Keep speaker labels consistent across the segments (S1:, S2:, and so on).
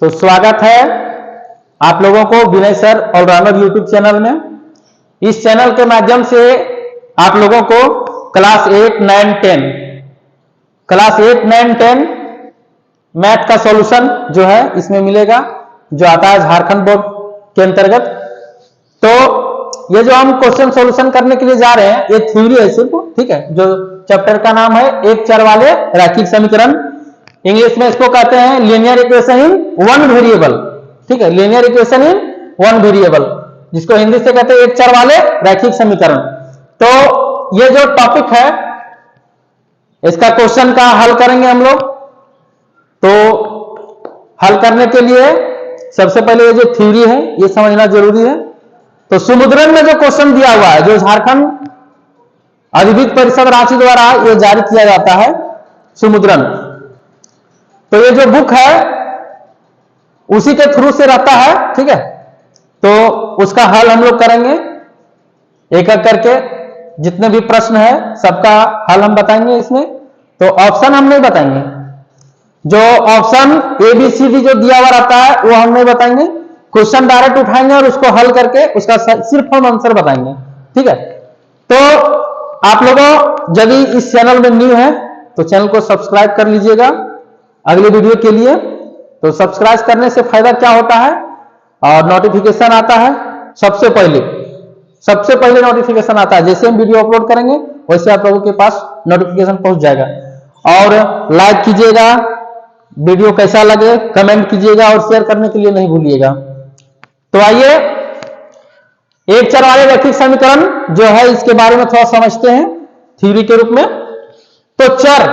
S1: तो स्वागत है आप लोगों को विनय सर ऑलराउंडर यूट्यूब चैनल में। इस चैनल के माध्यम से आप लोगों को क्लास 8, 9, 10 मैथ का सॉल्यूशन जो है इसमें मिलेगा, जो आता है झारखंड बोर्ड के अंतर्गत। तो ये जो हम क्वेश्चन सॉल्यूशन करने के लिए जा रहे हैं ये थ्योरी है सिर्फ, ठीक है। जो चैप्टर का नाम है एक चर वाले रैखिक समीकरण, इंग्लिश में इसको कहते हैं linear equation in one variable, ठीक है। Linear equation in one variable, जिसको हिंदी से कहते हैं एक चर वाले रैखिक समीकरण। तो ये जो टॉपिक है इसका क्वेश्चन का हल करेंगे हम लोग। तो हल करने के लिए सबसे पहले ये जो थ्योरी है ये समझना जरूरी है। तो सुमुद्रन में जो क्वेश्चन दिया हुआ है, जो झारखंड अधिविद्य परिषद रांची द्वारा ये जारी किया जाता है सुमुद्रन, तो ये जो बुक है उसी के थ्रू से रहता है, ठीक है। तो उसका हल हम लोग करेंगे एक एक करके, जितने भी प्रश्न है सबका हल हम बताएंगे इसमें। तो ऑप्शन हम नहीं बताएंगे, जो ऑप्शन ABCD जो दिया हुआ रहता है वो हम नहीं बताएंगे। क्वेश्चन डायरेक्ट उठाएंगे और उसको हल करके उसका सिर्फ हम आंसर बताएंगे, ठीक है। तो आप लोगों यदि इस चैनल में न्यू है तो चैनल को सब्सक्राइब कर लीजिएगा अगले वीडियो के लिए। तो सब्सक्राइब करने से फायदा क्या होता है, और नोटिफिकेशन आता है सबसे पहले नोटिफिकेशन आता है। जैसे हम वीडियो अपलोड करेंगे वैसे आप लोगों के पास नोटिफिकेशन पहुंच जाएगा। और लाइक कीजिएगा, वीडियो कैसा लगे कमेंट कीजिएगा और शेयर करने के लिए नहीं भूलिएगा। तो आइए एक चर वाले रैखिक समीकरण जो है इसके बारे में थोड़ा समझते हैं थ्योरी के रूप में। तो चर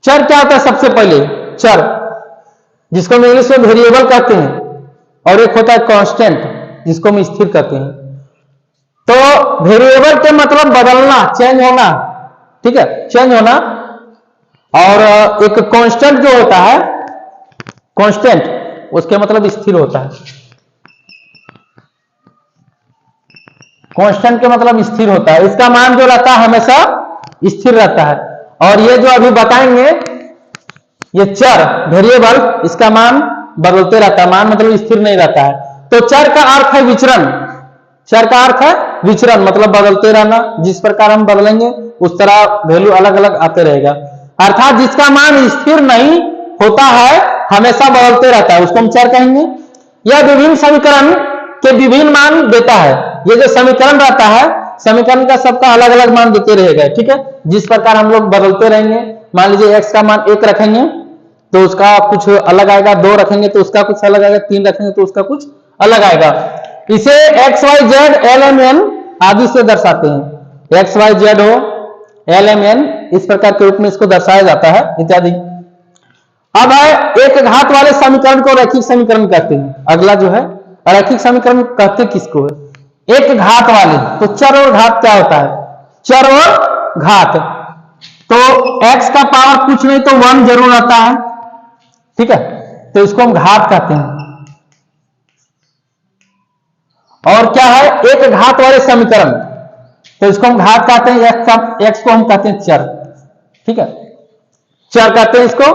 S1: क्या होता है? सबसे पहले चर, जिसको हम इंग्लिश में वेरिएबल कहते हैं, और एक होता है कांस्टेंट जिसको हम स्थिर कहते हैं। तो वेरिएबल के मतलब बदलना, चेंज होना, ठीक है, चेंज होना। और एक कांस्टेंट जो होता है, कांस्टेंट उसके मतलब स्थिर होता है। कांस्टेंट के मतलब स्थिर होता है, इसका मान जो रहता है हमेशा स्थिर रहता है। और ये जो अभी बताएंगे ये चर वेरिएबल, इसका मान बदलते रहता है, मान मतलब स्थिर नहीं रहता है। तो चर का अर्थ है विचरण, चर का अर्थ है विचरण मतलब बदलते रहना। जिस प्रकार हम बदलेंगे उस तरह वैल्यू अलग अलग आते रहेगा। अर्थात जिसका मान स्थिर नहीं होता है, हमेशा बदलते रहता है, उसको हम चर कहेंगे। यह विभिन्न समीकरण के विभिन्न मान देता है। ये जो समीकरण रहता है, समीकरण का सबका अलग अलग मान देते रहेगा, ठीक है। जिस प्रकार हम लोग बदलते रहेंगे, मान लीजिए x का मान 1 रखेंगे तो उसका कुछ अलग आएगा, 2 रखेंगे तो उसका कुछ अलग आएगा, 3 रखेंगे तो उसका कुछ अलग आएगा। इसे x, y, z, l, m, n आदि से दर्शाते हैं। x, y, z हो, l, m, n इस प्रकार के रूप में इसको दर्शाया जाता है इत्यादि। अब है एक घात वाले समीकरण को रैखिक समीकरण कहते हैं। अगला जो है रैखिक समीकरण कहते किसको है? एक घात वाले। तो चर और घात क्या होता है? चर और घात। तो x का पावर कुछ नहीं तो 1 जरूर आता है, ठीक है, तो इसको हम घात कहते हैं। और क्या है? एक घात वाले समीकरण, तो इसको हम घात कहते हैं। x को हम कहते हैं चर, ठीक है, चर कहते हैं इसको।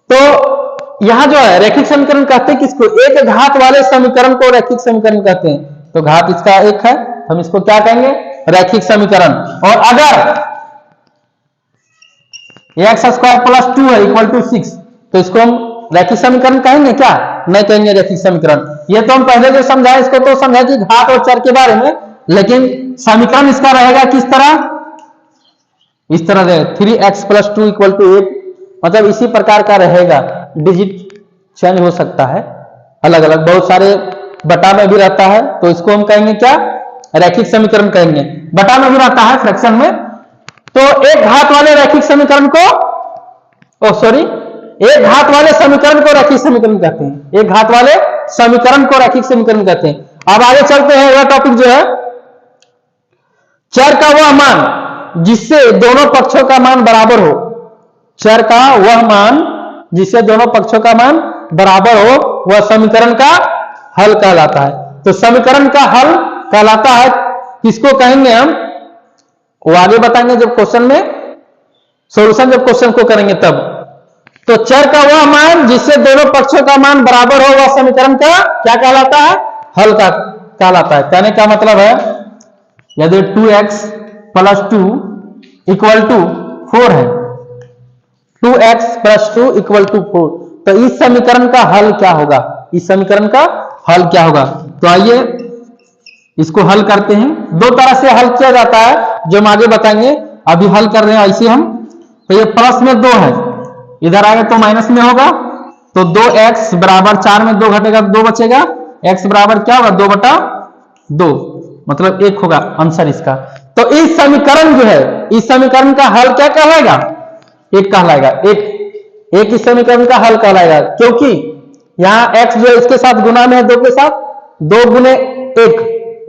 S1: तो यहां जो है रैखिक समीकरण कहते हैं किसको? एक घात वाले समीकरण को रैखिक समीकरण कहते हैं। तो घात इसका 1 है, हम इसको क्या कहेंगे? रैखिक समीकरण। और अगर x² + 2 है इक्वल टू 6, तो इसको हम रैखिक समीकरण कहेंगे क्या? नहीं कहेंगे रैखिक समीकरण। ये तो हम पहले जो समझाए इसको तो समझा कि घात और चर के बारे में, लेकिन समीकरण इसका रहेगा किस तरह? इस तरह रहेगा 3x + 2 = 8, मतलब इसी प्रकार का रहेगा। डिजिट चेंज हो सकता है अलग अलग, बहुत सारे बटा में भी रहता है, तो इसको हम कहेंगे क्या? रैखिक समीकरण कहेंगे। बटा में भी रहता है फ्रैक्शन में। तो एक घात वाले रैखिक समीकरण को एक घात वाले समीकरण को रैखिक समीकरण कहते हैं। एक घात वाले समीकरण को रैखिक समीकरण कहते हैं। अब आगे चलते हैं। यह टॉपिक जो है चर का वह मान जिससे दोनों पक्षों का मान बराबर हो। चर का वह मान जिससे दोनों पक्षों का मान बराबर हो, वह समीकरण का हल कहलाता है। तो समीकरण का हल कहलाता है, किसको कहेंगे हम? वो आगे बताएंगे जब क्वेश्चन में सॉल्यूशन, जब क्वेश्चन को करेंगे तब। तो चर का वह मान जिससे दोनों पक्षों का मान बराबर हो वह समीकरण का क्या कहलाता है? हल का कहलाता है। कहने का मतलब है यदि 2x प्लस 2 इक्वल टू 4 है, 2x प्लस 2 इक्वल टू 4, तो इस समीकरण का हल क्या होगा? इस समीकरण का हल क्या होगा? तो आइए इसको हल करते हैं। दो तरह से हल किया जाता है जो हम आगे बताएंगे, अभी हल कर रहे हैं ऐसे हम। तो ये प्लस में 2 है, इधर आएगा तो माइनस में होगा, तो 2x बराबर 4 में 2 घटेगा तो 2 बचेगा, x बराबर क्या होगा? 2/2, मतलब 1 होगा आंसर इसका। तो इस समीकरण जो है, इस समीकरण का हल क्या कहलाएगा? 1 कहलाएगा। एक इस समीकरण का हल कहलाएगा, क्योंकि यहां x जो है इसके साथ गुना में है 2 के साथ, 2 गुने 1,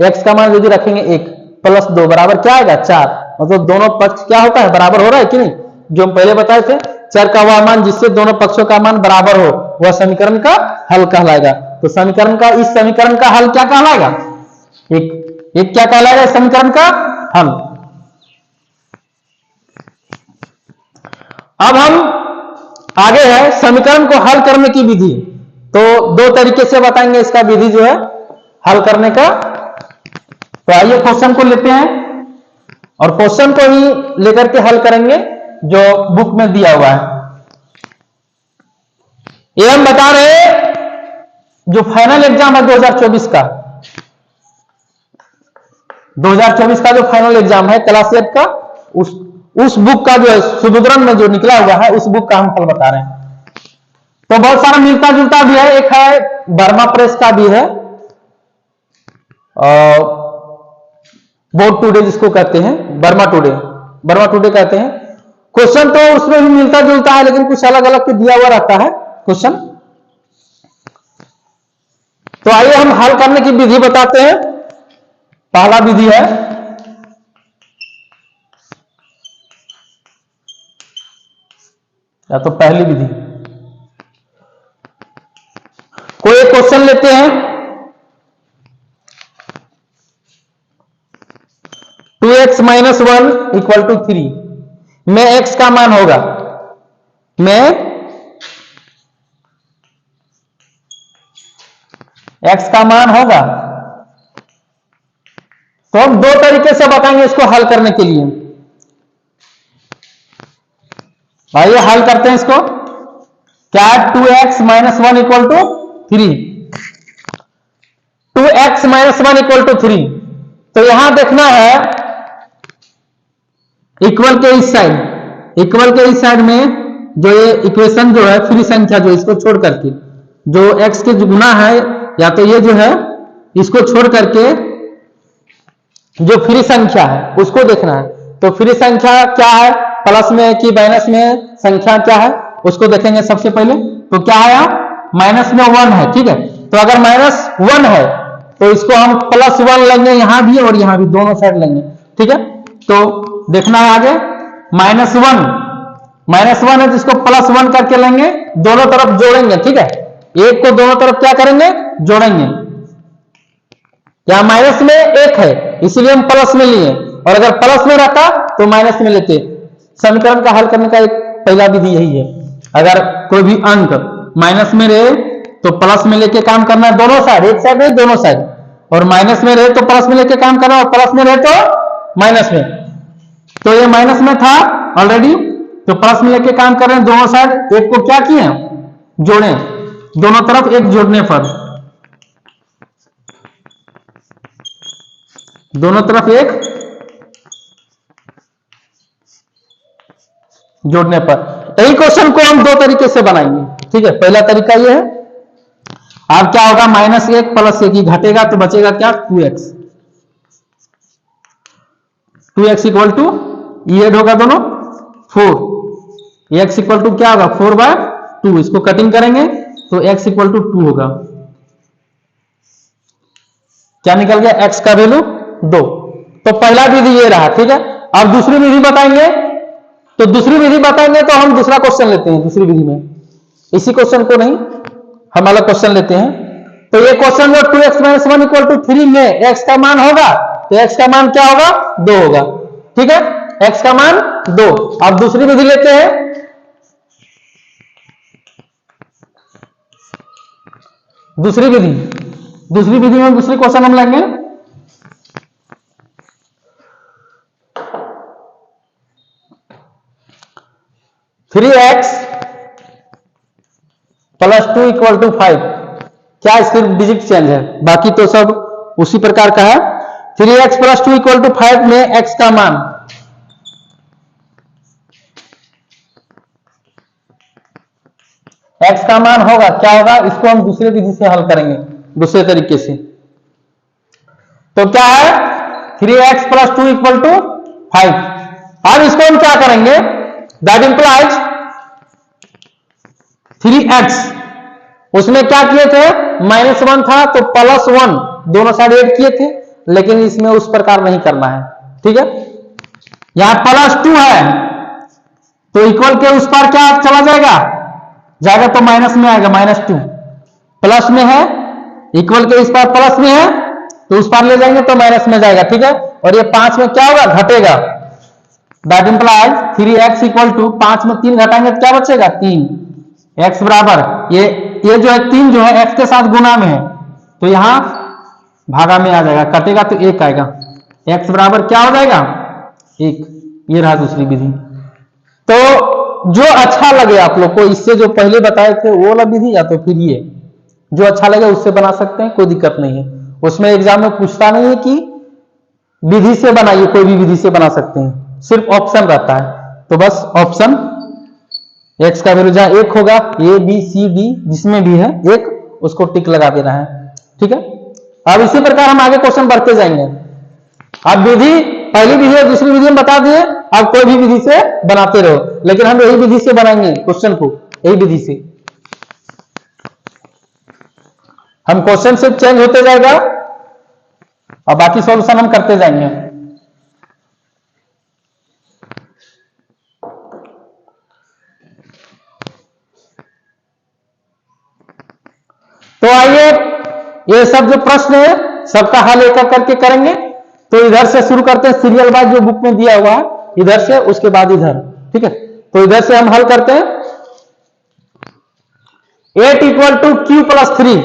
S1: x का मान यदि रखेंगे 1 प्लस 2 बराबर क्या आएगा? 4, मतलब दोनों पक्ष क्या होता है? बराबर हो रहा है कि नहीं? जो हम पहले बताए थे, चर का वह मान जिससे दोनों पक्षों का मान बराबर हो वह समीकरण का हल कहलाएगा। तो समीकरण का, इस समीकरण का हल क्या कहलाएगा? एक क्या कहलाएगा? इस समीकरण का हल। अब हम आगे है समीकरण को हल करने की विधि। तो 2 तरीके से बताएंगे इसका विधि जो है हल करने का। तो आइए क्वेश्चन को लेते हैं और क्वेश्चन को ही लेकर के हल करेंगे जो बुक में दिया हुआ है। ये हम बता रहे जो फाइनल एग्जाम है 2024 का, 2024 का जो फाइनल एग्जाम है क्लास 8 का, उस बुक का जो है सुविवरण में जो निकला हुआ है उस बुक का हम हल बता रहे हैं। तो बहुत सारा मिलता जुलता भी है, एक है बर्मा प्रेस का भी है, बोर्ड टुडे जिसको कहते हैं, बर्मा टुडे कहते हैं। क्वेश्चन तो उसमें भी मिलता जुलता है, लेकिन कुछ अलग अलग दिया हुआ रहता है क्वेश्चन। तो आइए हम हल करने की विधि बताते हैं। पहला विधि है, या तो पहली विधि, कोई एक क्वेश्चन लेते हैं, 2x माइनस 1 इक्वल टू 3 में x का मान होगा, में x का मान होगा। तो हम 2 तरीके से बताएंगे इसको हल करने के लिए। आइए हल करते हैं इसको। क्या है? 2x minus 1 equal to 3, 2x minus 1 equal to 3। तो यहां देखना है इक्वल के इस साइड में जो ये इक्वेशन जो है फ्री संख्या जो इसको छोड़ करके, जो x के जो गुना है या तो ये जो है इसको छोड़ करके जो फ्री संख्या है उसको देखना है। तो फ्री संख्या क्या है? प्लस में कि माइनस में संख्या क्या है उसको देखेंगे सबसे पहले। तो क्या है? माइनस में 1 है, ठीक है। तो अगर माइनस 1 है तो इसको हम प्लस 1 लेंगे, यहां भी और यहां भी, दोनों साइड लेंगे, ठीक है। तो देखना है आगे, माइनस 1 है जिसको प्लस 1 करके लेंगे, दोनों तरफ जोड़ेंगे, ठीक है। एक को दोनों तरफ क्या करेंगे? जोड़ेंगे। यहां माइनस में 1 है इसलिए हम प्लस में लिए, और अगर प्लस में रहता तो माइनस में लेते। समीकरण का हल करने का एक पहला विधि यही है। अगर कोई भी अंक माइनस में रहे तो प्लस में लेके काम करना है, दोनों साइड, एक साइड नहीं दोनों साइड, और माइनस में रहे तो प्लस में लेके काम करना, और प्लस में रहे तो माइनस में। तो ये माइनस में था ऑलरेडी, तो प्लस में लेके काम कर रहे हैं, दोनों साइड एक को क्या किए? जोड़े, दोनों तरफ एक जोड़ने पर, दोनों तरफ एक जोड़ने पर। यही क्वेश्चन को हम 2 तरीके से बनाएंगे, ठीक है। पहला तरीका ये है, अब क्या होगा? -1 प्लस 1 ही घटेगा तो बचेगा क्या? 2x इक्वल टू ये होगा दोनों 4, x इक्वल टू क्या होगा? 4/2। इसको कटिंग करेंगे तो x इक्वल टू 2 होगा। क्या निकल गया? x का वैल्यू 2। तो पहला विधि ये रहा, ठीक है। अब दूसरी विधि बताएंगे, तो दूसरी विधि बताएंगे तो हम दूसरा क्वेश्चन लेते हैं। दूसरी विधि में इसी क्वेश्चन को नहीं, हम अलग क्वेश्चन लेते हैं। तो ये क्वेश्चन जो 2x माइनस 1 इक्वल टू 3 में x का मान होगा, तो x का मान क्या होगा? 2 होगा, ठीक है। x का मान 2। अब दूसरी विधि लेते हैं, दूसरी विधि में दूसरी क्वेश्चन हम लेंगे। Three x plus 2 equal to 5। क्या इसके डिजिट चेंज है? बाकी तो सब उसी प्रकार का है। 3x प्लस 2 इक्वल टू 5 में x का मान होगा, क्या होगा? इसको हम दूसरे विधि से हल करेंगे, दूसरे तरीके से। तो क्या है? 3x plus 2 equal to 5। अब इसको हम क्या करेंगे? दैट इंप्लाइज 3x, उसमें क्या किए थे? -1 था तो +1 दोनों साइड ऐड किए थे, लेकिन इसमें उस प्रकार नहीं करना है। ठीक है, यहां +2 है तो इक्वल के उस पार क्या चला जाएगा तो माइनस में आएगा, -2। प्लस में है, इक्वल के इस पार प्लस में है तो उस पार ले जाएंगे तो माइनस में जाएगा। ठीक है, और ये 5 में क्या होगा? घटेगा। That implies 3x equal to 5 में 3 घटाएंगे तो क्या बचेगा? 3। x बराबर ये जो है 3 जो है x के साथ गुना में है तो यहां भागा में आ जाएगा, कटेगा तो 1 आएगा। x बराबर क्या हो जाएगा? 1। ये रहा दूसरी विधि। तो जो अच्छा लगे आप लोग को, इससे जो पहले बताए थे वो वाला विधि या तो फिर ये जो अच्छा लगे उससे बना सकते हैं, कोई दिक्कत नहीं है। उसमें एग्जाम में पूछता नहीं है कि विधि से बनाइए, कोई भी विधि से बना सकते हैं, सिर्फ ऑप्शन रहता है। तो बस ऑप्शन x का वैल्यू जहां 1 होगा, A B C D जिसमें भी है 1, उसको टिक लगा देना है। ठीक है, अब इसी प्रकार हम आगे क्वेश्चन बढ़ते जाएंगे। अब विधि, पहली विधि और दूसरी विधि हम बता दिए, अब कोई भी विधि से बनाते रहो, लेकिन हम यही विधि से बनाएंगे क्वेश्चन को, यही विधि से। हम क्वेश्चन से चेंज होते जाएगा और बाकी सॉल्यूशन हम करते जाएंगे। तो आइए, ये सब जो प्रश्न है सबका हल एक एक करके करेंगे। तो इधर से शुरू करते हैं, सीरियल वाइज जो बुक में दिया हुआ है, इधर से, उसके बाद इधर। ठीक है, तो इधर से हम हल करते हैं। 8 इक्वल टू क्यू प्लस 3,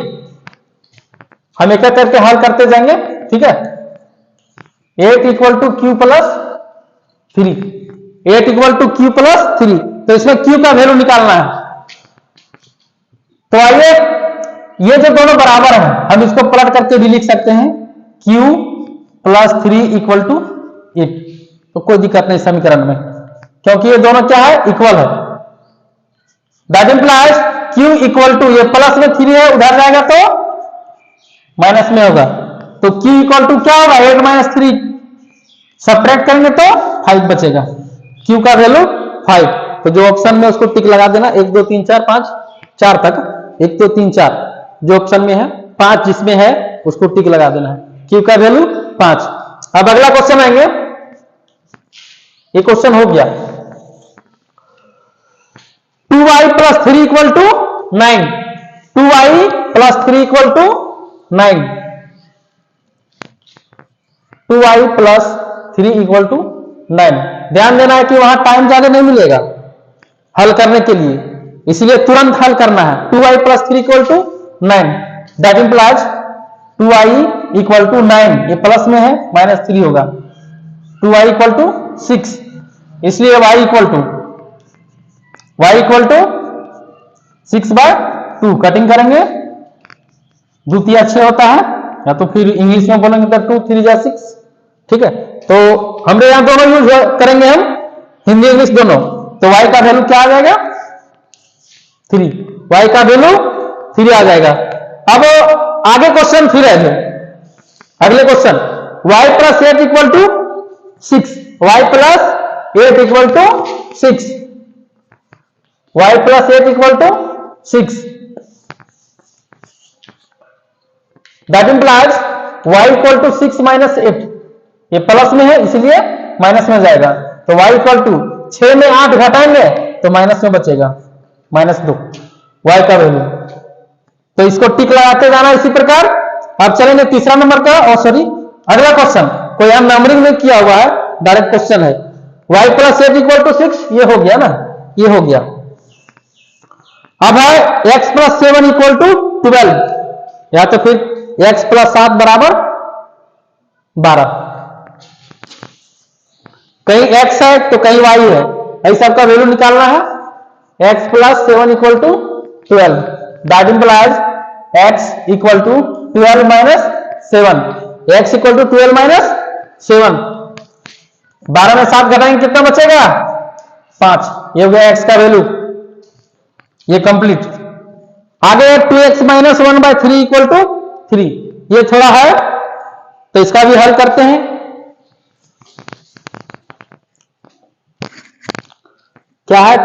S1: हम एक एक करके हल करते जाएंगे। ठीक है, 8 equal to q plus 3, 8 equal to q plus 3, तो इसमें क्यू का वैल्यू निकालना है। तो आइए, ये जो दोनों बराबर हैं हम इसको पलट करके भी लिख सकते हैं, q प्लस 3 इक्वल टू 8। तो कोई दिक्कत नहीं समीकरण में, क्योंकि ये दोनों क्या है? इक्वल है। That implies q equal to, ये प्लस में 3 है, उधर जाएगा तो माइनस में होगा, तो q इक्वल टू क्या होगा? 8 माइनस 3, सब्ट्रैक्ट करेंगे तो 5 बचेगा। q का वैल्यू 5। तो जो ऑप्शन में उसको टिक लगा देना, 1 2 3 4 5, 4 तक, 1 2 3 4 जो ऑप्शन में है, 5 जिसमें है उसको टिक लगा देना है। q का वैल्यू 5। अब अगला क्वेश्चन आएंगे, ये क्वेश्चन हो गया। 2y plus 3 equal to 9, 2y plus 3 equal to 9, 2y plus 3 equal to 9। ध्यान देना है कि वहां टाइम ज्यादा नहीं मिलेगा हल करने के लिए, इसलिए तुरंत हल करना है। 2y plus 3 equal to 9, that implies 2y equal to 9, ये प्लस में है, -3 होगा। 2y इक्वल टू 6, इसलिए y इक्वल टू 6/2। कटिंग करेंगे, द्वितीय 6 होता है, या तो फिर इंग्लिश में बोलेंगे तो 2 3 जा 6। ठीक है, तो हमने यहां दोनों यूज करेंगे, हम हिंदी इंग्लिश दोनों। तो y का वैल्यू क्या आ जाएगा? 3, y का वैल्यू 3 आ जाएगा। अब आगे क्वेश्चन फिर है, अगले question, y plus 8 equal to 6, y plus 8 equal to 6, y plus 8 equal to 6, that implies y equal to 6 minus 8, ये प्लस में है इसलिए माइनस में जाएगा। तो y इक्वल टू 6 में 8 घटाएंगे तो माइनस में बचेगा, -2 y का वैल्यू। तो इसको टिक लगाते जाना इसी प्रकार। अब चलेंगे तीसरा नंबर का, और सॉरी अगला क्वेश्चन, कोई यहां नंबरिंग नहीं किया हुआ है, डायरेक्ट क्वेश्चन है। y प्लस 8 इक्वल टू 6, ये हो गया ना, ये हो गया। अब है x प्लस 7 इक्वल टू 12, या तो फिर x प्लस 7 बराबर 12। कहीं x है तो कहीं y है, इस सबका वैल्यू निकालना है। x plus 7 equal to 12, that implies x equal to 12 minus 7, x equal to 12 minus 7। 12 में 7 घटाएंगे कितना बचेगा? 5। ये हो गया x का वैल्यू, ये कंप्लीट। आगे 2x माइनस 1/3 इक्वल टू 3, ये थोड़ा है तो इसका भी हल करते हैं। क्या है?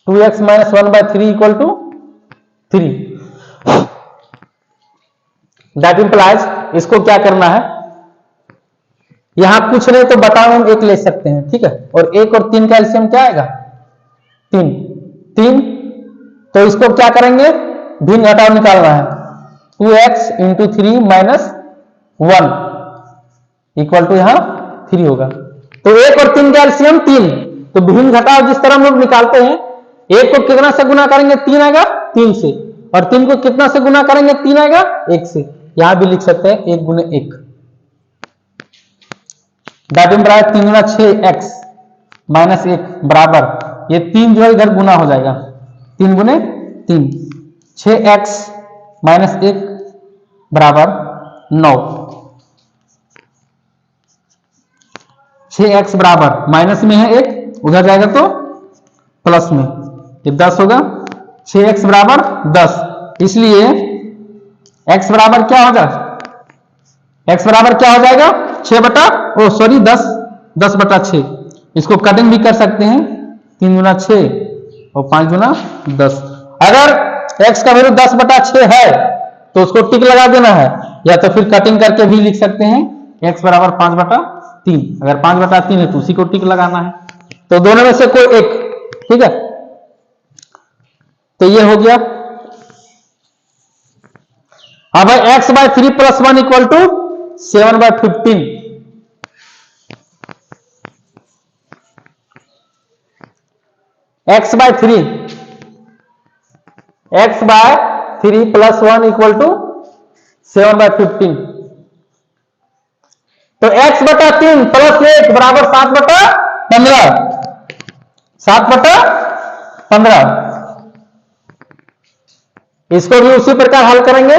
S1: 2x minus 1/3 equal to 3, that implies इसको क्या करना है, यहां कुछ नहीं तो बताओ हम एक ले सकते हैं, ठीक है। और 1 और 3 का एलसीएम क्या आएगा? 3। तो इसको क्या करेंगे? भिन्न घटाव निकालना है। 2x into 3 minus 1 equal to यहां 3 होगा। तो 1 और 3 का एलसीएम 3। तो भिन्न घटाव जिस तरह हम लोग निकालते हैं, 1 को कितना से गुना करेंगे? 3 आएगा 3 से, और 3 को कितना से गुना करेंगे? 3 आएगा 1 से। यहां भी लिख सकते हैं 1 गुने 1, that implies 3 Guna 6x minus 1 बराबर, ये 3 जो है इधर गुना हो जाएगा, 3 गुने 3, 6x माइनस 1 बराबर 9। 6x बराबर माइनस में है 1, उधर जाएगा तो प्लस में, ये 10 होगा। 6x बराबर 10, इसलिए x बराबर क्या हो जाएगा? x बराबर क्या हो जाएगा? 10/6। इसको कटिंग भी कर सकते हैं, 3 गुना 6 और 5 गुना 10। अगर x का वैल्यू 10/6 है तो उसको टिक लगा देना है, या तो फिर कटिंग करके भी लिख सकते हैं x बराबर 5/3। अगर 5/3 है तो उसी को टिक लगाना है, तो दोनों में से कोई एक, ठीक है। तो ये हो गया। अब x/3 plus 1 equal to 7/15। x/3 plus 1 equal to 7/15। तो x/3 प्लस 1 बराबर 7/15। 7/15, इसको भी उसी प्रकार हल करेंगे।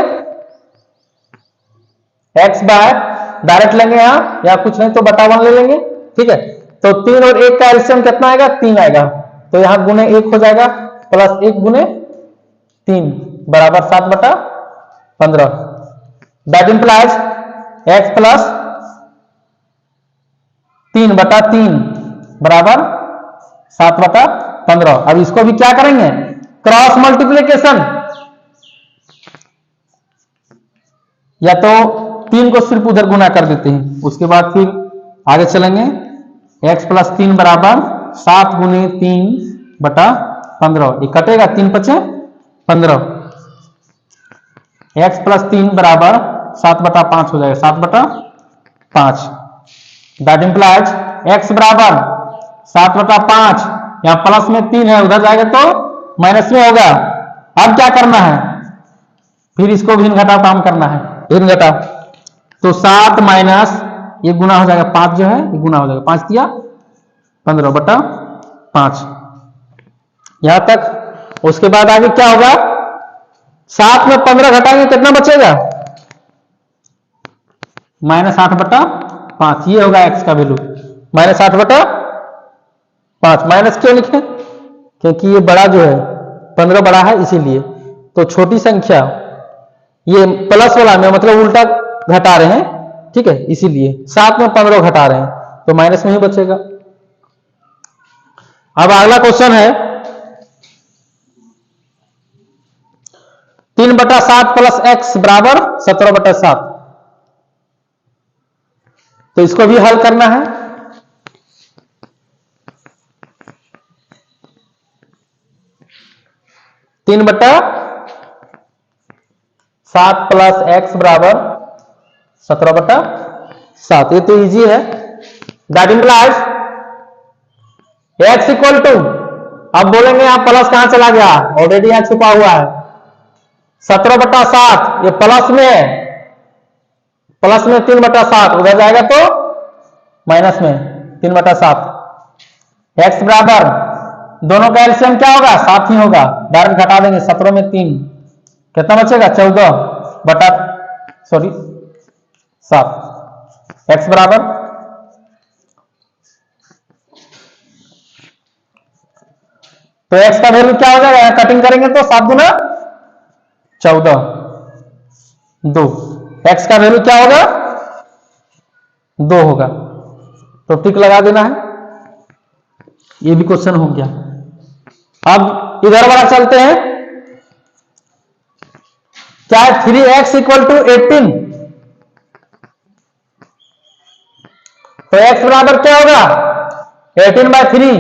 S1: x बाय डायरेक्ट लेंगे यहां, या कुछ नहीं तो बटा 1 ले लेंगे, ठीक है। तो 3 और 1 का एलसीएम कितना आएगा? 3 आएगा, तो यहां गुने 1 हो जाएगा, प्लस 1 गुने 3 बराबर 7/15। दैट इंप्लाइज x प्लस 3/3 बराबर 7/15। अब इसको भी क्या करेंगे? क्रॉस मल्टीप्लीकेशन, या तो 3 को सिर्फ उधर गुना कर देते हैं, उसके बाद फिर आगे चलेंगे। x प्लस 3 बराबर 7 गुने 3/15, ये कटेगा, 3×5 = 15। x प्लस 3 बराबर 7/5 हो जाएगा, 7/5। दैट इंप्लाइज x बराबर 7/5, यहां प्लस में 3 है, उधर जाएगा तो माइनस में होगा। अब क्या करना है? फिर इसको भिन्न घटाव काम करना है, भिन्न घटाव। तो 7 माइनस ये गुना हो जाएगा, 5 जो है ये गुना हो जाएगा, 5 दिया 15/5, यहां तक। उसके बाद आगे क्या होगा? 7 में 15 घटाएंगे कितना बचेगा? -8/5, ये होगा x का वैल्यू, -8/5। माइनस क्यों लिखे? क्योंकि ये बड़ा जो है 15 बड़ा है, इसीलिए। तो छोटी संख्या ये प्लस वाला में मतलब उल्टा घटा रहे हैं, ठीक है, इसीलिए 7 में 15 घटा रहे हैं, तो माइनस में ही बचेगा। अब अगला क्वेश्चन है 3/7 प्लस x बराबर 17/7। तो इसको भी हल करना है। तीन बटा 7 प्लस x बराबर 17/7, ये तो इजी है। That implies x equal to, अब बोलेंगे यहां प्लस कहां चला गया? ऑलरेडी यहां छुपा हुआ है, 17/7, ये प्लस में है, प्लस में 3/7, उधर जाएगा तो माइनस में 3/7। x बराबर, दोनों का एलसीएम क्या होगा? 7 ही होगा, डायरेक्ट घटा देंगे, 17 में 3 कितना बचेगा? 7। x बराबर, तो x का वैल्यू क्या हो जाएगा? कटिंग करेंगे तो 7 गुना 14, 2। x का वैल्यू क्या होगा? 2 होगा, तो टिक लगा देना है। ये भी क्वेश्चन हो गया। अब इधर वाला चलते हैं, क्या है? 3x इक्वल टू 18, तो x बराबर क्या होगा? 18/3,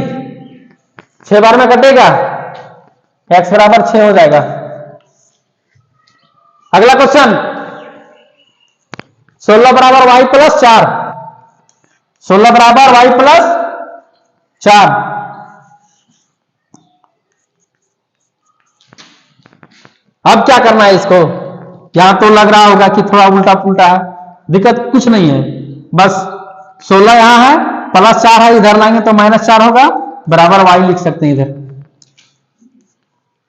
S1: 6 बार में कटेगा, x बराबर 6 हो जाएगा। अगला क्वेश्चन, 16 बराबर y प्लस 4, 16 बराबर y प्लस 4। अब क्या करना है इसको? यहां तो लग रहा होगा कि थोड़ा उल्टा पुल्टा है, दिक्कत कुछ नहीं है, बस 16 यहां है, प्लस 4 है, इधर लाएंगे तो -4 होगा, बराबर y लिख सकते हैं इधर।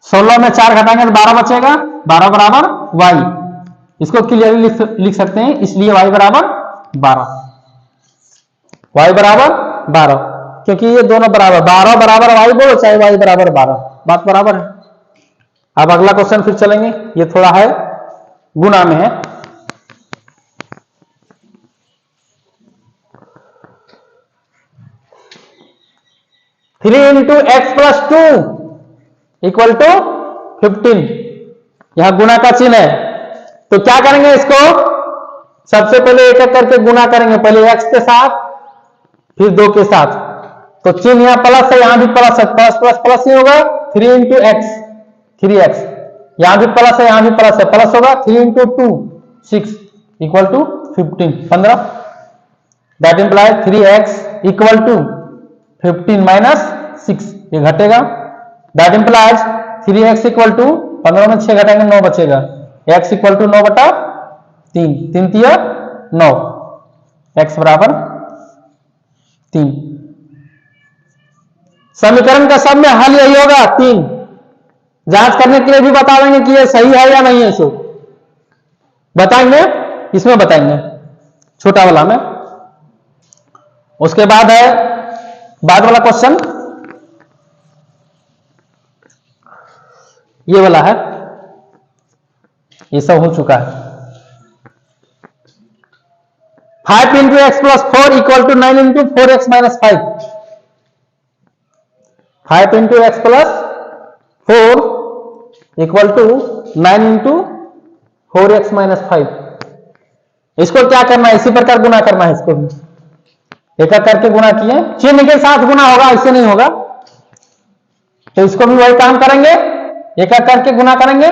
S1: 16 में 4 घटाएंगे तो 12 बचेगा, 12 बराबर y, इसको क्लियरली लिख सकते हैं, इसलिए y बराबर 12, y बराबर 12, क्योंकि ये दोनों बराबर, 12 बराबर y बोलो चाहे y बराबर 12, बात बराबर है। अब अगला क्वेश्चन फिर चलेंगे, ये थोड़ा है गुना में है। Three into x plus 2 equal to 15, यहां गुना का चिन्ह है, तो क्या करेंगे इसको? सबसे पहले एक एक करके गुना करेंगे, पहले x के साथ फिर 2 के साथ, तो चिन्ह यहां प्लस है, यहां भी प्लस है, प्लस प्लस प्लस ही होगा, 3 इंटू एक्स, 3x, यहां भी प्लस है, यहां भी प्लस है, प्लस होगा, 3 into 2 6 equal to 15, that implies 3x equal to 15 minus 6, ये घटेगा, that implies 3x equal to 15 में 6 घटाएंगे 9 बचेगा, x इक्वल टू 9/3, 3 तिया 9, x बराबर 3। समीकरण का सब में हल यही होगा 3, जांच करने के लिए भी बता देंगे कि ये सही है या नहीं है, सो बताएंगे, इसमें बताएंगे छोटा वाला में। उसके बाद है बाद वाला क्वेश्चन, ये वाला है, ये सब हो चुका है। 5 into x plus 4 equal to 9 into 4x minus 5, 5 into x plus 4 equal to 9 into 4x minus 5, इसको क्या करना है? इसी प्रकार गुना करना है, इसको भी एक एक करके गुना किए, चिन्ह के साथ गुना होगा, ऐसे नहीं होगा, तो इसको भी वही काम करेंगे, एक एक करके गुना करेंगे।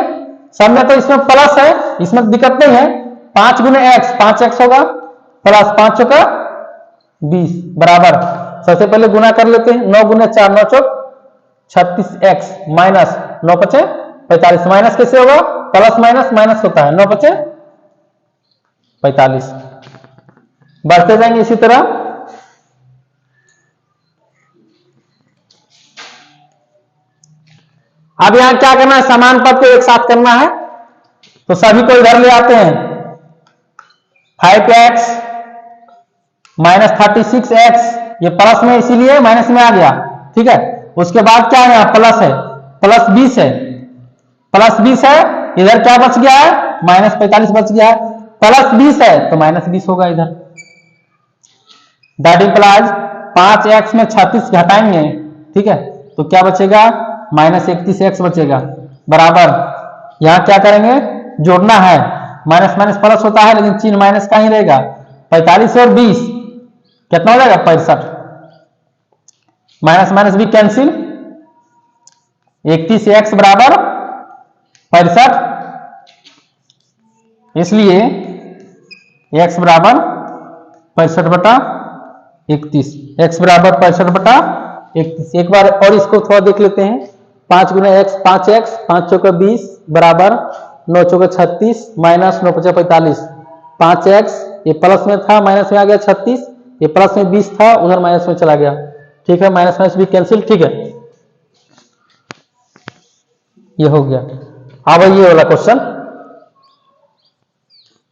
S1: सब में तो इसमें प्लस है, इसमें दिक्कत नहीं है, 5 गुने x 5x होगा, प्लस 5 का 20 बराबर, सबसे पहले गुना कर लेते हैं, 9 गुने 4 9 चौक 36x माइनस 9 बचे 45, माइनस कैसे होगा? प्लस माइनस माइनस होता है, 9 बचे 45, बढ़ते जाएंगे इसी तरह। अब यहां क्या करना है? समान पद को एक साथ करना है, तो सभी को इधर ले आते हैं, 5x माइनस 36x, ये प्लस में इसीलिए माइनस में आ गया, ठीक है। उसके बाद क्या है? यहां प्लस है, प्लस 20 है, प्लस 20 है, इधर क्या बच गया है? माइनस 45 बच गया है, प्लस 20 है तो माइनस 20 होगा इधर, दैट इंप्लाइज 5x में 36 घटाएंगे, ठीक है, तो क्या बचेगा? माइनस 31x बचेगा, बराबर, यहां क्या करेंगे? जोड़ना है, माइनस माइनस प्लस होता है, लेकिन चिन्ह माइनस का ही रहेगा, 45 और 20 कितना हो जाएगा? 65, माइनस माइनस भी कैंसिल, 31x बराबर 65, इसलिए x बराबर 65/31, x बराबर 65/31। एक बार और इसको थोड़ा देख लेते हैं, 5 गुना x 5x, 5 चौका 20 बराबर 9 चौके 36 माइनस 9 पचे 45 5x, ये प्लस में था माइनस में आ गया 36, ये प्लस में 20 था उधर माइनस में चला गया। ठीक है, माइनस माइनस भी कैंसिल। ठीक है, ये हो गया। अब ये वाला क्वेश्चन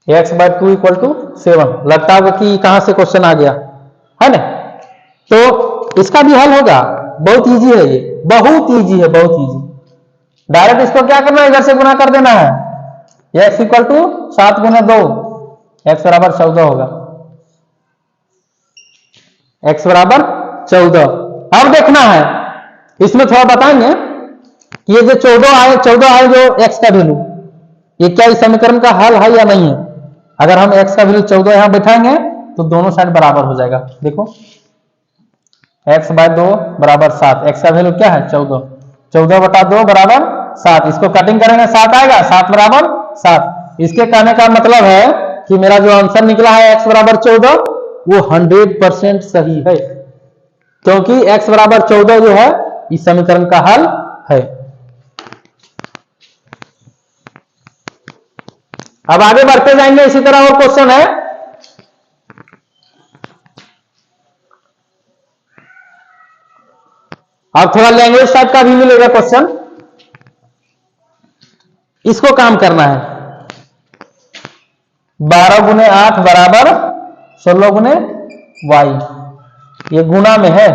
S1: x/2 = 7, लगता होगा कि कहां से क्वेश्चन आ गया है ना। तो इसका भी हल होगा, बहुत इजी है, ये बहुत इजी है, बहुत इजी। डायरेक्ट इसको क्या करना है, इधर से गुना कर देना है। x = 7 × 2, x = 14 होगा, x = 14। अब देखना है, इसमें थोड़ा बताएंगे कि ये जो 14 आए जो x का वैल्यू, ये क्या इस समीकरण का हल है या नहीं है। अगर हम x का वैल्यू 14 यहां बैठाएंगे तो दोनों साइड बराबर हो जाएगा। देखो x/2 = 7, x का वैल्यू क्या है 14, 14/2 = 7। इसको कटिंग करेंगे 7 आएगा, 7 = 7। इसके कहने का मतलब है कि मेरा जो आंसर निकला है x = 14 वो 100% सही है, क्योंकि x = 14 जो है इस समीकरण का हल है। अब आगे बढ़ते जाएंगे, इसी तरह और क्वेश्चन है। अब थोड़ा लैंग्वेज टाइप का भी मिलेगा क्वेश्चन, इसको काम करना है। 12 × 8 = 16 × y, ये गुना में है,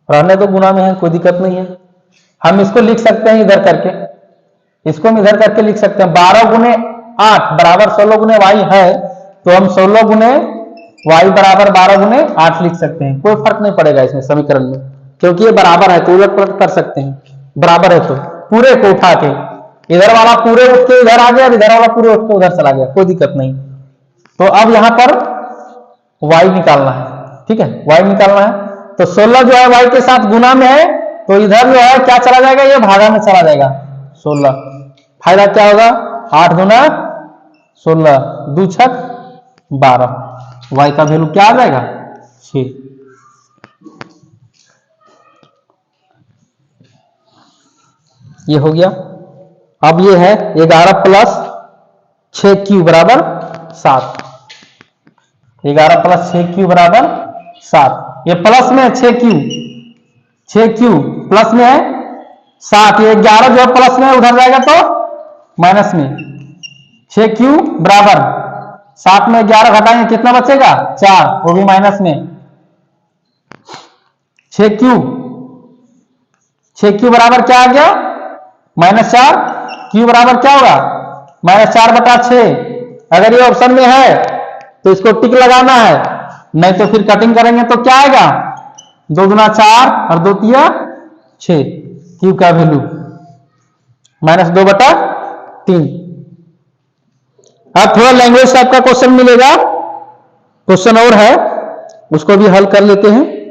S1: रहने तो गुना में है, कोई दिक्कत नहीं है। हम इसको लिख सकते हैं इधर करके, इसको हम इधर करके लिख सकते हैं। 12 × 8 = 16 × y है, तो हम 16 × y = 12 × 8 लिख सकते हैं। कोई फर्क नहीं पड़ेगा इसमें समीकरण में, क्योंकि ये बराबर है तो उलट पलट कर सकते हैं। बराबर है तो पूरे को उठा के इधर वाला पूरे उठ के इधर आ गया, इधर वाला पूरे उठ के उधर चला गया, कोई दिक्कत नहीं। तो अब यहां पर y निकालना है। ठीक है, y निकालना है, तो 16 जो है y के साथ गुना में है, तो इधर जो है क्या चला जाएगा, ये भागा में चला जाएगा 16। फायदा क्या होगा, 8 × 16 2 × 6 12, y का वैल्यू क्या आ जाएगा 6। ये हो गया। अब ये है 11 + 6q = 7, 11 + 6q = 7। ये प्लस में है 6q प्लस में है 7, ये 11 जो है प्लस में उधर जाएगा तो माइनस में। 6q बराबर 7 में 11 घटाएंगे कितना बचेगा 4, वो भी माइनस में। 6q बराबर क्या आ गया -4, q बराबर क्या होगा -4/6। अगर ये ऑप्शन में है तो इसको टिक लगाना है, नहीं तो फिर कटिंग करेंगे तो क्या आएगा 2 × 4 और 2 × 6, q का वैल्यू -2/3। अब थोड़ा लैंग्वेज टाइप का क्वेश्चन मिलेगा, क्वेश्चन और है, उसको भी हल कर लेते हैं।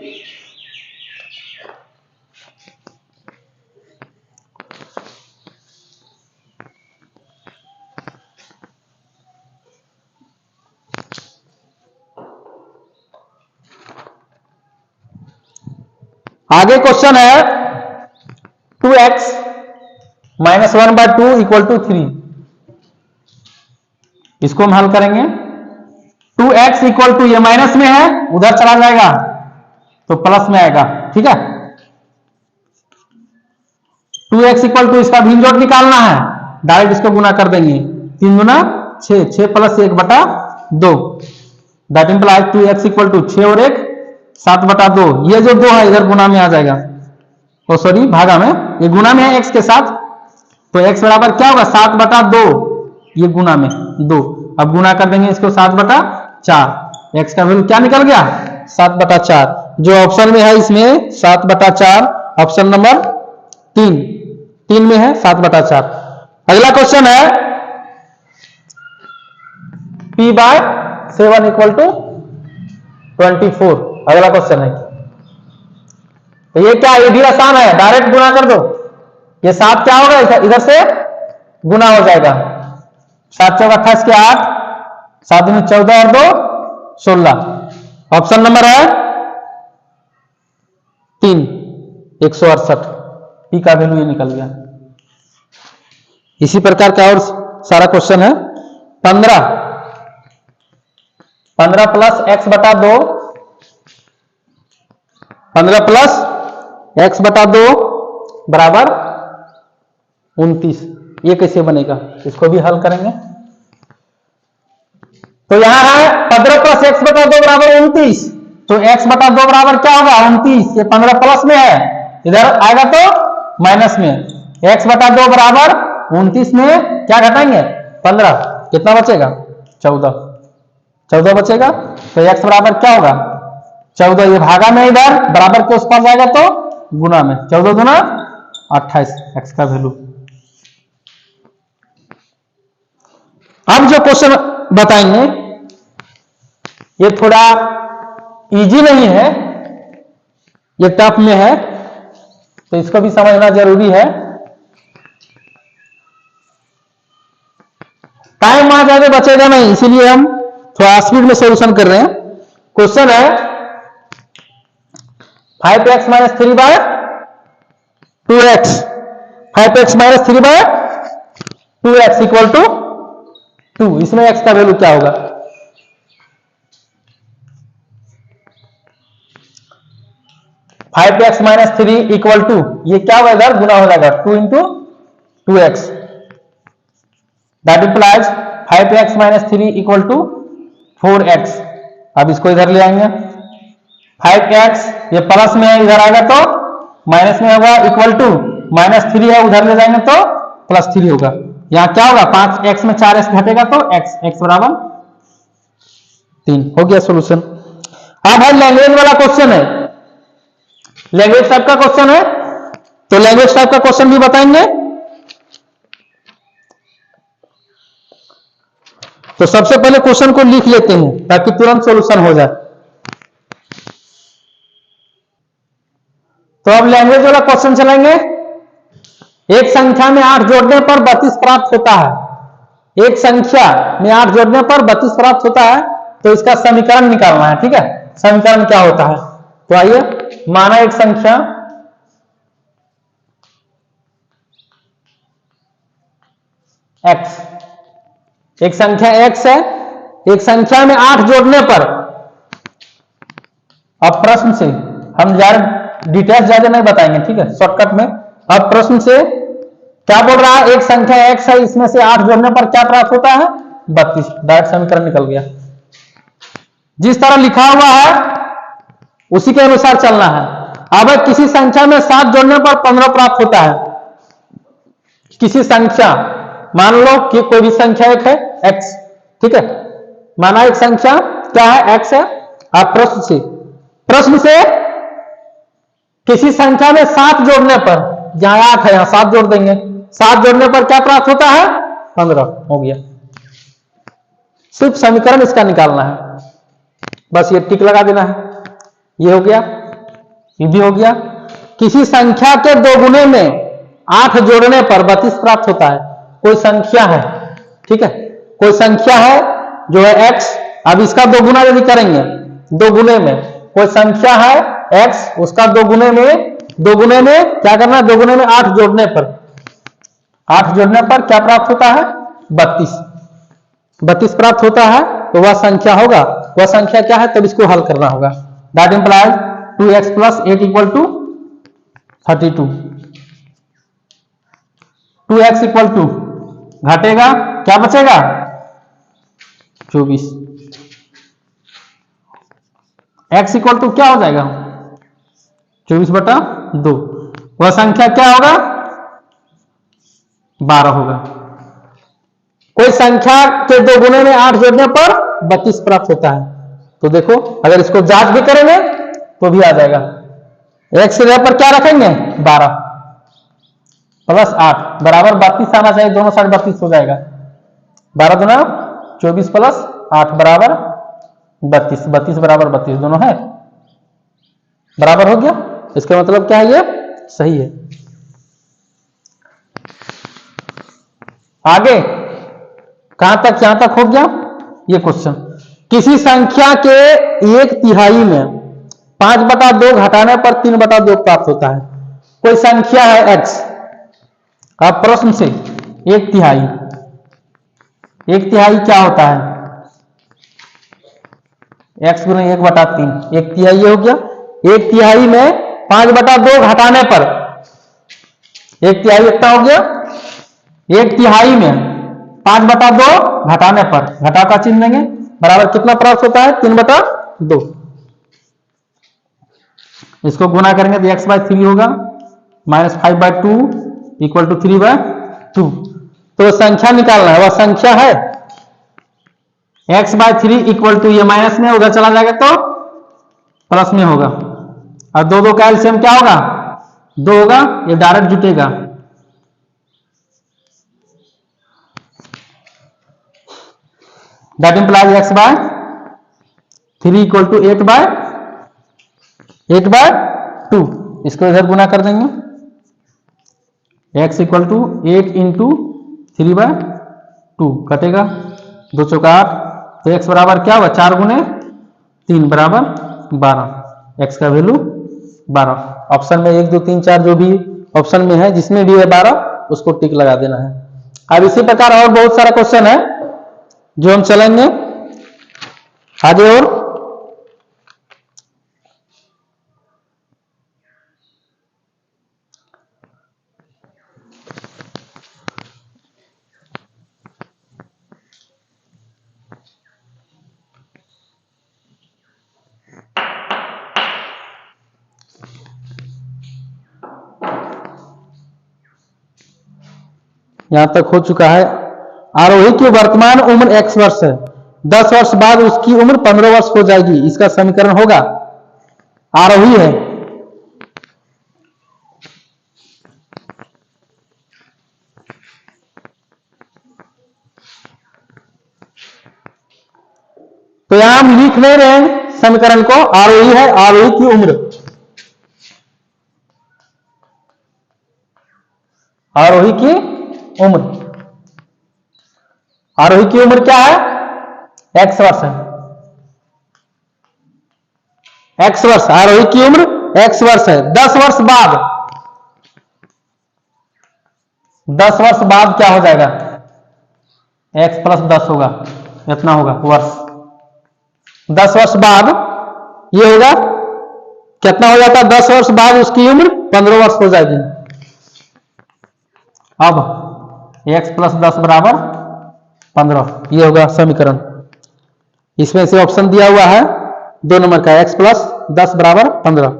S1: आगे क्वेश्चन है 2x - 1/2 = 3। इसको हम हल करेंगे। 2x = ये माइनस में है, उधर चला जाएगा तो प्लस में आएगा। ठीक है, 2x = इसका भिन्नजोड़ निकालना है, डायरेक्ट इसको गुना कर देंगे। 3 × 6, 6 + 1/2, दैट इंप्लाइज 2x = 6 और 1 7/2। ये जो 2 है इधर गुना में आ जाएगा, ओ सॉरी भागा में, ये गुना में है x के साथ, तो x बराबर क्या होगा 7/2, ये गुना में 2। अब गुना कर देंगे इसको 7/4, x का वैल्यू क्या निकल गया 7/4। जो ऑप्शन में है इसमें 7/4, ऑप्शन नंबर 3 में है 7/4। अगला क्वेश्चन है p/7 = 24। अगला क्वेश्चन है, तो ये क्या, ये भी आसान है, डायरेक्ट गुना कर दो। ये 7 क्या होगा इधर से गुना हो जाएगा, 7 × 4 = 28 के 8, 7 × 14 और 2 16। ऑप्शन नंबर है 3 168, पी का वैल्यू ये निकल गया। इसी प्रकार का और सारा क्वेश्चन है। 15 प्लस एक्स बटा 2, 15 प्लस एक्स बटा 2 बराबर 29। ये कैसे बनेगा, इसको भी हल करेंगे। तो यहां है 15 प्लस एक्स बटा 2 बराबर 29, तो एक्स बटा 2 बराबर क्या होगा 29। ये 15 प्लस में है, इधर आएगा तो माइनस में। एक्स बटा 2 बराबर 29 में क्या घटाएंगे 15, कितना बचेगा 14 बचेगा। तो एक्स बराबर क्या होगा 14, ये भागा में इधर बराबर के उस पास जाएगा तो गुना में, 14 गुना 28 एक्स का वैल्यू। अब जो क्वेश्चन बताएंगे ये थोड़ा इजी नहीं है, ये टफ में है, तो इसको भी समझना जरूरी है। टाइम वहां ज्यादा बचेगा नहीं, इसीलिए हम थोड़ा स्पीड में सॉल्यूशन कर रहे हैं। क्वेश्चन है 5x minus 3 by 2x, 5x minus 3 by 2x equal to 2। इसमें x का वैल्यू क्या होगा, five x minus 3 equal to, ये क्या होगा इधर गुना हो जाएगा 2 into 2x, that implies 5x minus 3 equal to 4x। अब इसको इधर ले आएंगे, 5x ये प्लस में है, इधर आएगा तो माइनस में होगा, इक्वल टू माइनस 3 है, उधर ले जाएंगे तो प्लस 3 होगा। यहां क्या होगा 5x में 4x घटेगा तो x बराबर 3 हो गया सोल्यूशन। अब है लैंग्वेज वाला क्वेश्चन है, लैंग्वेज टाइप का क्वेश्चन है, तो लैंग्वेज टाइप का क्वेश्चन भी बताएंगे। तो सबसे पहले क्वेश्चन को लिख लेते हैं ताकि तुरंत सॉल्यूशन हो जाए। तो अब लैंग्वेज वाला क्वेश्चन चलेंगे। एक संख्या में 8 जोड़ने पर 32 प्राप्त होता है। एक संख्या में 8 जोड़ने पर 32 प्राप्त होता है, तो इसका समीकरण निकालना है। ठीक है, समीकरण क्या होता है, तो आइए माना एक संख्या x, एक संख्या x है, एक संख्या में 8 जोड़ने पर, अब प्रश्न से हम डिटेल्स ज्यादा नहीं बताएंगे, ठीक है, शॉर्टकट में। अब प्रश्न से क्या बोल रहा है, एक संख्या x है, इसमें से 8 जोड़ने पर क्या प्राप्त होता है 32, डायरेक्ट समीकरण निकल गया। जिस तरह लिखा हुआ है उसी के अनुसार चलना है। अब किसी संख्या में 7 जोड़ने पर 15 प्राप्त होता है। किसी संख्या, मान लो कि कोई भी संख्या एक है x, ठीक है, माना एक संख्या क्या है x है। आप प्रश्न से किसी संख्या में 7 जोड़ने पर, जहां 8 है यहां 7 जोड़ देंगे, 7 जोड़ने पर क्या प्राप्त होता है 15 हो गया। सिर्फ समीकरण इसका निकालना है, बस ये टिक लगा देना है। ये हो गया, ये भी हो गया। किसी संख्या के 2 गुने में 8 जोड़ने पर 32 प्राप्त होता है। कोई संख्या है, ठीक है, कोई संख्या है जो है x, अब इसका 2 गुना यदि करेंगे 2 गुने में, कोई संख्या है x, उसका 2 गुने में क्या करना है 2 गुने में 8 जोड़ने पर क्या प्राप्त होता है 32 प्राप्त होता है, तो वह संख्या होगा। वह संख्या क्या है, तब इसको हल करना होगा। That implies 2x plus 8 equal to 32। 2x equal to घटेगा, क्या बचेगा 24। x इक्वल टू क्या हो जाएगा 24/2। वह संख्या क्या होगा 12 होगा। कोई संख्या के 2 गुने में 8 जोड़ने पर 32 प्राप्त होता है। तो देखो अगर इसको जांच भी करेंगे तो भी आ जाएगा। x की जगह पर क्या रखेंगे 12 प्लस 8 बराबर 32 आना चाहिए, दोनों साइड 32 हो जाएगा। 12 दूना 24 प्लस 8 बराबर 32, 32 बराबर 32 दोनों है बराबर हो गया। इसका मतलब क्या है, ये सही है। आगे कहां तक, यहां तक हो गया ये क्वेश्चन। किसी संख्या के 1/3 में 5/2 घटाने पर 3/2 प्राप्त होता है। कोई संख्या है x, अब प्रश्न से एक तिहाई। एक तिहाई क्या होता है? x गुने 1/3, एक तिहाई ये हो गया। एक तिहाई में 5/2 घटाने पर एक तिहाई कितना हो गया? एक तिहाई में 5/2 घटाने पर, घटा का चिन्ह देंगे, बराबर कितना प्राप्त होता है? 3/2। इसको गुना करेंगे तो x/3 होगा, -5/2 = 3/2। तो संख्या निकालना है, वह संख्या है x/3 = ये माइनस में उधर चला जाएगा तो प्लस में होगा, और 2 का एलसीएम क्या होगा? 2 होगा, ये डायरेक्ट जुटेगा। That implies x/3 = 8/2। इसको इधर गुना कर देंगे, x = 8 × 3/2 कटेगा, 2 चौका 8, तो x बराबर क्या होगा? 4 × 3 = 12। x का वैल्यू 12। ऑप्शन में 1 2 3 4 जो भी ऑप्शन में है, जिसमें भी है 12 उसको टिक लगा देना है। अब इसी प्रकार और बहुत सारा क्वेश्चन है जो हम चलेंगे आगे। और यहां तक हो चुका है। आरोही की वर्तमान उम्र x वर्ष है, 10 वर्ष बाद उसकी उम्र 15 वर्ष हो जाएगी, इसका समीकरण होगा। आरोही है, तो यहां हम लिख नहीं रहे हैं समीकरण को, आरोही है, आरोही की उम्र, आरोही की उम्र, आरोही की उम्र क्या है? x वर्ष है, x वर्ष, आरोही की उम्र x वर्ष है। 10 वर्ष बाद, 10 वर्ष बाद क्या हो जाएगा? x + 10 होगा, इतना होगा वर्ष। 10 वर्ष बाद ये होगा, कितना हो जाता है? 10 वर्ष बाद उसकी उम्र 15 वर्ष हो जाएगी। अब x + 10 = 15, ये होगा समीकरण। इसमें से ऑप्शन दिया हुआ है 2 नंबर का, x + 10 = 15।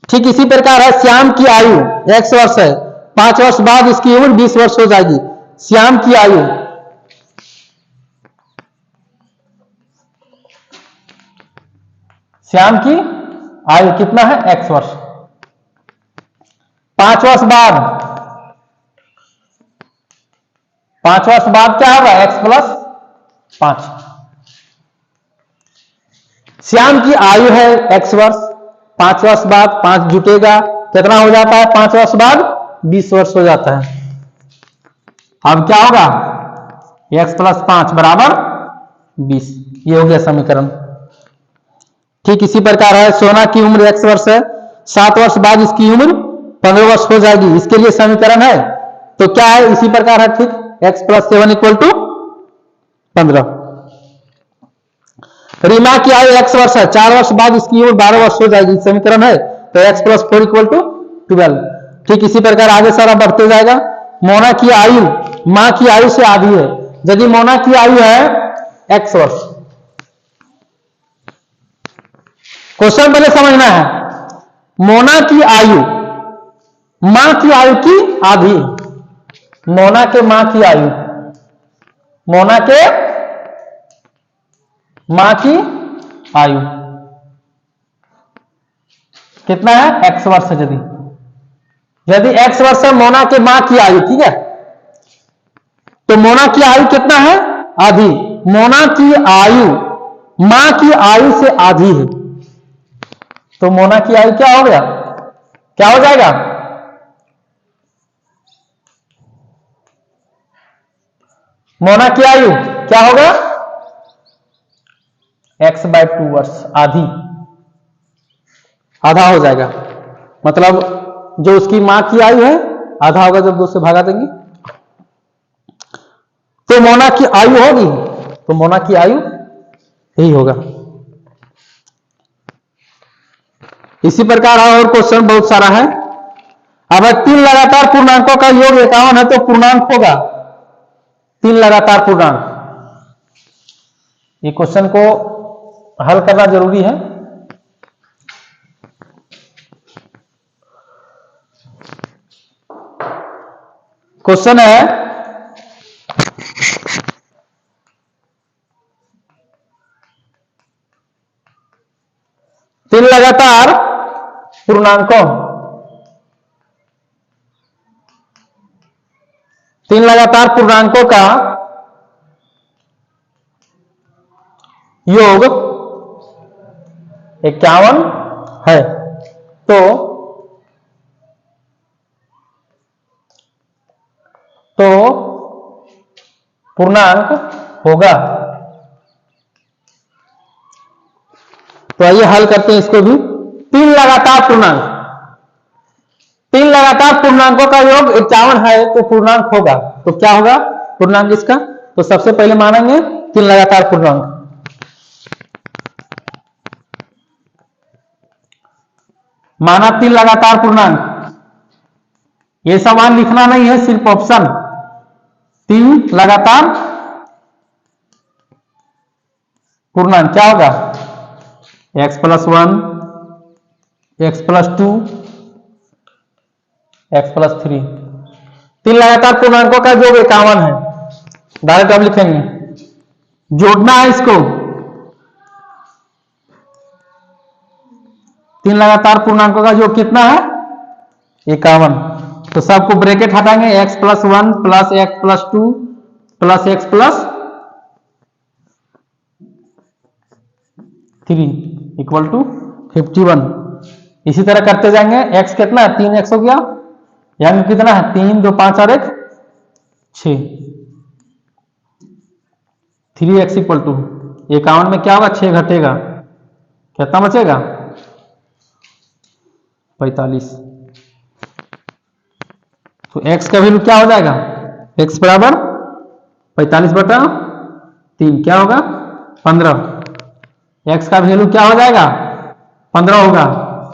S1: ठीक इसी प्रकार है, श्याम की आयु x वर्ष है, 5 वर्ष बाद इसकी उम्र 20 वर्ष हो जाएगी। श्याम की आयु, श्याम की आयु कितना है? x वर्ष। 5 वर्ष बाद, 5 वर्ष बाद क्या होगा? x + 5। श्याम की आयु है x वर्ष, 5 वर्ष बाद 5 जुटेगा, कितना हो जाता है? 5 वर्ष बाद 20 वर्ष हो जाता है। अब क्या होगा? x + 5 = 20, ये हो गया समीकरण। ठीक इसी प्रकार है, सोना की उम्र x वर्ष है, 7 वर्ष बाद इसकी उम्र 15 वर्ष हो जाएगी, इसके लिए समीकरण है तो क्या है? इसी प्रकार है, ठीक, x + 7 = 15। रीमा की आयु x वर्ष है, 4 वर्ष बाद इसकी उम्र 12 वर्ष हो जाएगी, समीकरण है तो x + 4 = 12। ठीक इसी प्रकार आगे सारा बढ़ते जाएगा। मोना की आयु मां की आयु से आधी है, यदि मोना की आयु है x वर्ष, क्वेश्चन पहले समझना है, मोना की आयु मां की आयु की आधी, मोना के मां की आयु, मोना के मां की आयु कितना है? x वर्ष है। यदि x वर्ष है मोना के मां की आयु, ठीक है, तो मोना की आयु कितना है? आधी। मोना की आयु मां की आयु से आधी है, तो मोना की आयु क्या हो गया? क्या हो जाएगा? मोना की आयु क्या होगा? x/2 वर्ष, आधी, आधा हो जाएगा। मतलब जो उसकी मां की आयु है आधा होगा जब 2 से भागा देंगे। तो मोना की आयु होगी, तो मोना की आयु यही होगा। इसी प्रकार और क्वेश्चन बहुत सारा है। अब 3 लगातार पूर्णांकों का योग 51 है तो पूर्णांक होगा 3 लगातार पूर्णांक। ये क्वेश्चन को हल करना जरूरी है। क्वेश्चन है 3 लगातार पूर्णांकों 3 लगातार पूर्णांकों का योग 51 है तो पूर्णांक होगा। तो आइए हल करते हैं इसको भी। 3 लगातार पूर्णांक, 3 लगातार पूर्णांकों का योग 51 है तो पूर्णांक होगा। तो क्या होगा पूर्णांक इसका? तो सबसे पहले मानेंगे 3 लगातार पूर्णांक। माना 3 लगातार पूर्णांक, ये समान लिखना नहीं है, सिर्फ ऑप्शन। 3 लगातार पूर्णांक क्या होगा? x+1, x+2, x+3। 3 लगातार पूर्णांकों का योग 51 है। डायरेक्ट अब लिखेंगे, जोड़ना है इसको। 3 लगातार पूर्णांकों का योग कितना है? 51। तो सबको ब्रैकेट हटाएंगे, x+1 plus x+2 plus x+3 equal to 51। इसी तरह करते जाएंगे। x कितना है? 3x हो गया, यानी कितना है? 3 2 5 और 1 6। 3x इक्वल टू 51 में क्या होगा? 6 घटेगा, कितना बचेगा? 45। तो x का वैल्यू क्या हो जाएगा? x बराबर 45/3 क्या होगा? 15। x का वैल्यू क्या हो जाएगा? 15 होगा।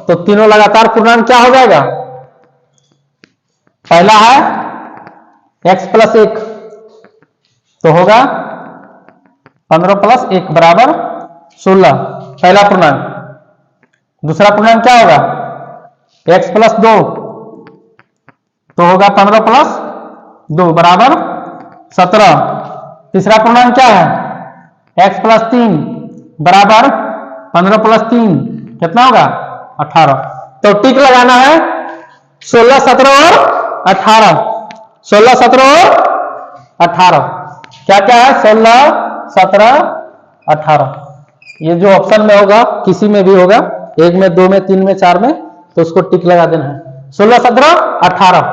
S1: तो तीनों लगातार पूर्णांक क्या हो जाएगा? पहला है x+1 तो होगा 15 + 1 बराबर 16, पहला पूर्णांक। दूसरा पूर्णांक क्या होगा? x+2 तो होगा 15 + 2 बराबर 17। तीसरा पूर्णांक क्या है? x+3 बराबर 15 + 3 कितना होगा? 18। तो टिक लगाना है 16 17 और 18। 16 17 और 18 क्या क्या है? 16 17 18। ये जो ऑप्शन में होगा, किसी में भी होगा, 1 में 2 में 3 में 4 में, तो उसको टिक लगा देना है। 16 17 18।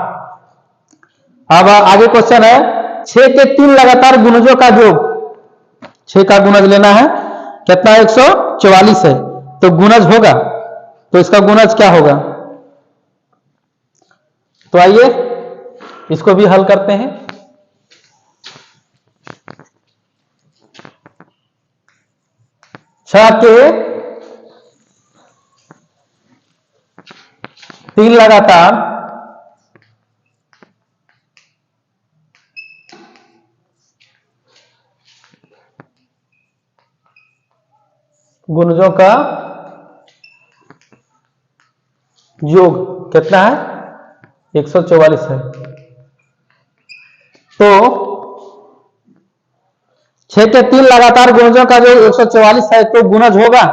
S1: अब आगे क्वेश्चन है 6 के 3 लगातार गुणजों का योग। 6 का गुणज लेना है, कितना? 144 है तो गुणज होगा। तो इसका गुणज क्या होगा? तो आइए इसको भी हल करते हैं। छह के 3 लगातार गुणजों का योग कितना है? 144 है। तो 6 के 3 लगातार गुणजों का योग 144 है तो गुणज होगा।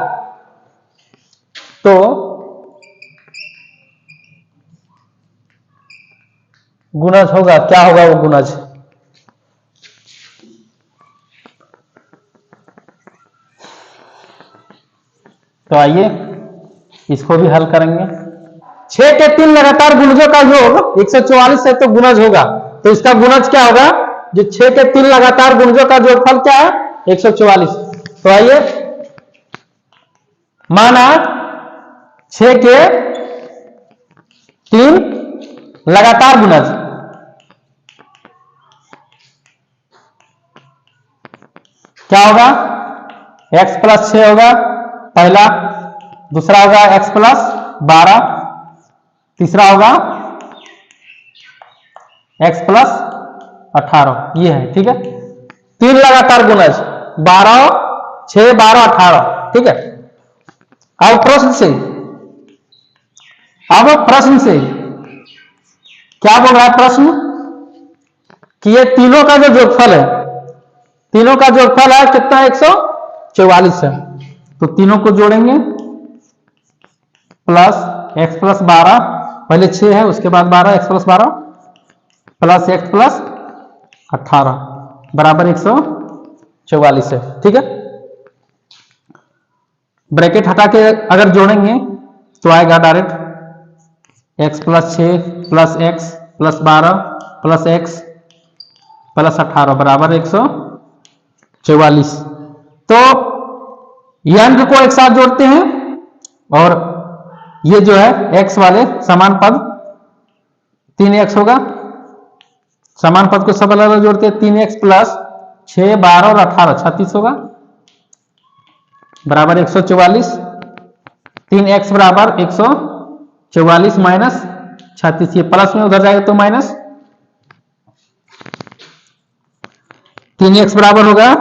S1: तो गुणज होगा, क्या होगा वो गुणज? तो आइए इसको भी हल करेंगे। 6 के 3 लगातार गुणजों का योग 144 है तो गुणज होगा। तो इसका गुणज क्या होगा? जो 6 के 3 लगातार गुणजों का जोगफल क्या है? 144। तो आइए माना 6 के 3 लगातार गुणज, क्या होगा? x प्लस 6 होगा पहला, दूसरा होगा x प्लस 12, तीसरा होगा x प्लस 18, ये है। ठीक है, 3 लगातार गुणज 12, 6, 12, 18। ठीक है, अब प्रश्न से क्या बोल रहा है प्रश्न कि ये तीनों का जो जोगफल है, तीनों का जोगफल है कितना? 144 है। तो तीनों को जोड़ेंगे, प्लस x प्लस 12, पहले 6 है उसके बाद 12, x plus 12 plus x plus 18 बराबर 144 है। ठीक है, ब्रैकेट हटा के अगर जोड़ेंगे तो आएगा direct x plus 6 plus x plus 12 plus x plus 18 बराबर 144। तो ये अंक को एक साथ जोड़ते हैं और ये जो है x वाले समान पद 3x होगा, समान पद को सब अलग अलग जोड़ते हैं। 3x प्लस 6, 12 और 18 36 होगा बराबर 144। 3x बराबर 144 माइनस 36, ये प्लस में उधर जाएगा तो माइनस। 3x बराबर होगा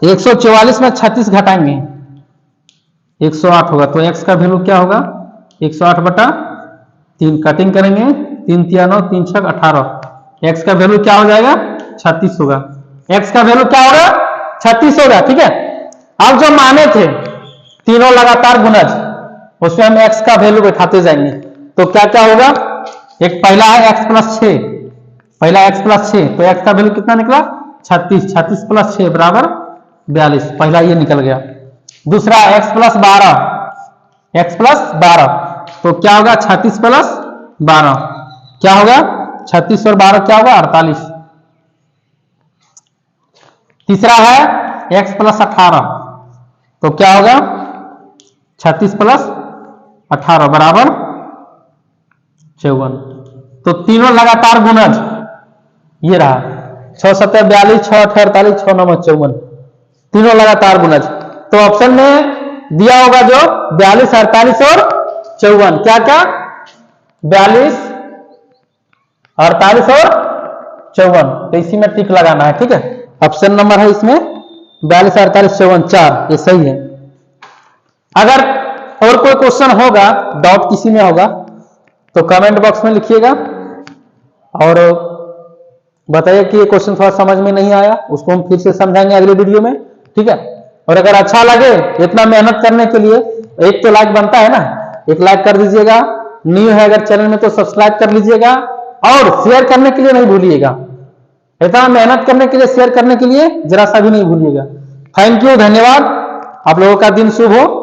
S1: 144 में 36 घटाएंगे 108 होगा, तो x का वैल्यू क्या होगा? 108 बटा 3, कटिंग करेंगे 3 3 9 3 6 18, x का वैल्यू क्या हो जाएगा? 36 होगा। x का वैल्यू क्या होगा? 36 होगा। ठीक है, अब जो माने थे तीनों लगातार गुणज, उसमें हम x का वैल्यू बैठाते जाएंगे। तो क्या क्या होगा? एक पहला है x प्लस 6, पहला x प्लस 6, तो x का वैल्यू कितना निकला? 36, 36 प्लस 6 बराबर 42, पहला ये निकल गया। दूसरा x प्लस 12, x प्लस 12, तो क्या होगा? 36 प्लस 12 क्या होगा? 36 और 12 क्या होगा? 48। तीसरा है x प्लस 18, तो क्या होगा? 36 प्लस 18 बराबर 54। तो तीनों लगातार गुणज ये रहा 6 7 42, 6 8 48, 6 9 54, तीनों लगातार गुणज। तो ऑप्शन में दिया होगा जो 42, 48 और 54, क्या क्या? 42, 48 और 54, तो इसी में टिक लगाना है। ठीक है, ऑप्शन नंबर है इसमें 42, 48, 54, 4, ये सही है। अगर और कोई क्वेश्चन होगा, डाउट किसी में होगा तो कमेंट बॉक्स में लिखिएगा और बताइए कि ये क्वेश्चन थोड़ा समझ में नहीं आया, उसको हम फिर से समझाएंगे अगले वीडियो में। ठीक है, और अगर अच्छा लगे इतना मेहनत करने के लिए एक तो लाइक बनता है ना, एक लाइक कर दीजिएगा। न्यू है अगर चैनल में तो सब्सक्राइब कर लीजिएगा और शेयर करने के लिए नहीं भूलिएगा। इतना मेहनत करने के लिए, शेयर करने के लिए जरा सा भी नहीं भूलिएगा। थैंक यू, धन्यवाद। आप लोगों का दिन शुभ हो।